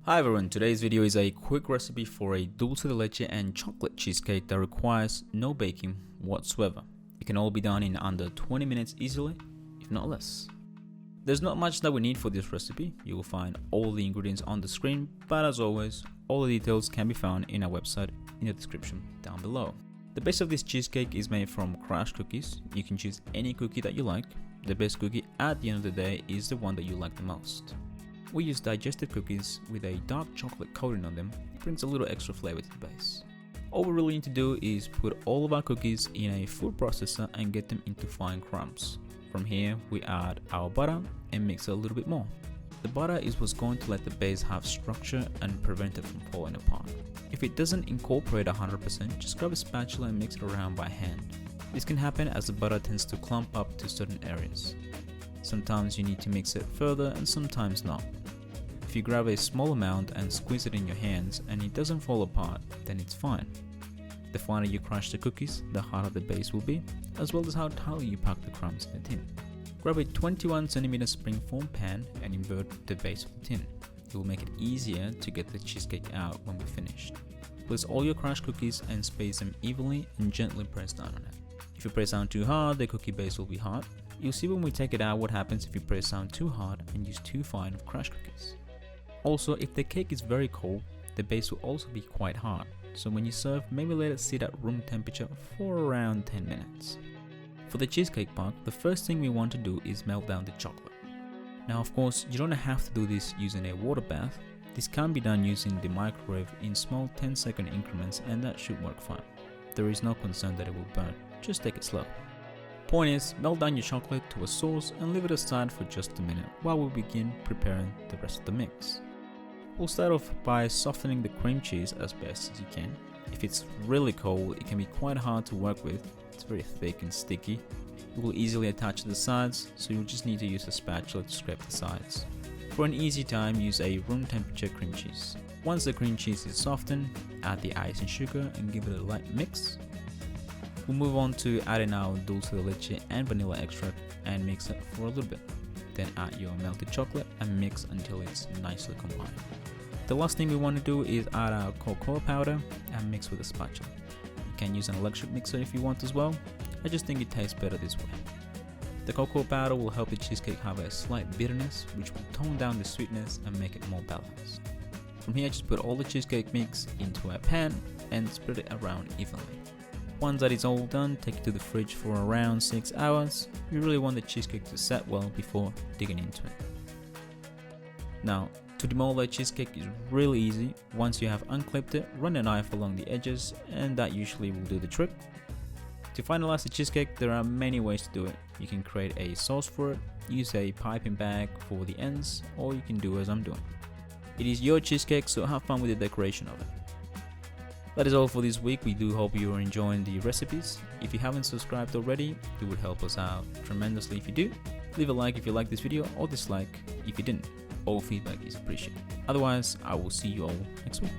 Hi everyone, today's video is a quick recipe for a dulce de leche and chocolate cheesecake that requires no baking whatsoever. It can all be done in under 20 minutes easily, if not less. There's not much that we need for this recipe. You will find all the ingredients on the screen, but as always, all the details can be found in our website in the description down below. The base of this cheesecake is made from crushed cookies. You can choose any cookie that you like. The best cookie at the end of the day is the one that you like the most. We use digested cookies with a dark chocolate coating on them. It brings a little extra flavor to the base. All we really need to do is put all of our cookies in a food processor and get them into fine crumbs. From here, we add our butter and mix it a little bit more. The butter is what's going to let the base have structure and prevent it from falling apart. If it doesn't incorporate 100%, just grab a spatula and mix it around by hand. This can happen as the butter tends to clump up to certain areas. Sometimes you need to mix it further and sometimes not. If you grab a small amount and squeeze it in your hands and it doesn't fall apart, then it's fine. The finer you crush the cookies, the harder the base will be, as well as how tightly you pack the crumbs in the tin. Grab a 21cm springform pan and invert the base of the tin. It will make it easier to get the cheesecake out when we're finished. Place all your crushed cookies and space them evenly and gently press down on it. If you press down too hard, the cookie base will be hard. You'll see when we take it out what happens if you press down too hard and use too fine of crushed cookies. Also, if the cake is very cold, the base will also be quite hard, so when you serve, maybe let it sit at room temperature for around 10 minutes. For the cheesecake part, the first thing we want to do is melt down the chocolate. Now of course, you don't have to do this using a water bath. This can be done using the microwave in small 10-second increments and that should work fine. There is no concern that it will burn, just take it slow. Point is, melt down your chocolate to a sauce and leave it aside for just a minute while we begin preparing the rest of the mix. We'll start off by softening the cream cheese as best as you can. If it's really cold, it can be quite hard to work with. It's very thick and sticky. It will easily attach to the sides, so you'll just need to use a spatula to scrape the sides. For an easy time, use a room temperature cream cheese. Once the cream cheese is softened, add the ice and sugar and give it a light mix. We'll move on to adding our dulce de leche and vanilla extract and mix it for a little bit. Then add your melted chocolate and mix until it's nicely combined. The last thing we want to do is add our cocoa powder and mix with a spatula. You can use an electric mixer if you want as well. I just think it tastes better this way. The cocoa powder will help the cheesecake have a slight bitterness, which will tone down the sweetness and make it more balanced. From here, just put all the cheesecake mix into a pan and spread it around evenly. Once that is all done, take it to the fridge for around 6 hours. You really want the cheesecake to set well before digging into it. Now, to demold the cheesecake is really easy. Once you have unclipped it, run a knife along the edges and that usually will do the trick. To finalize the cheesecake, there are many ways to do it. You can create a sauce for it, use a piping bag for the ends, or you can do as I'm doing. It is your cheesecake, so have fun with the decoration of it. That is all for this week. We do hope you are enjoying the recipes. If you haven't subscribed already, it would help us out tremendously if you do. Leave a like if you like this video or dislike if you didn't. All feedback is appreciated. Otherwise, I will see you all next week.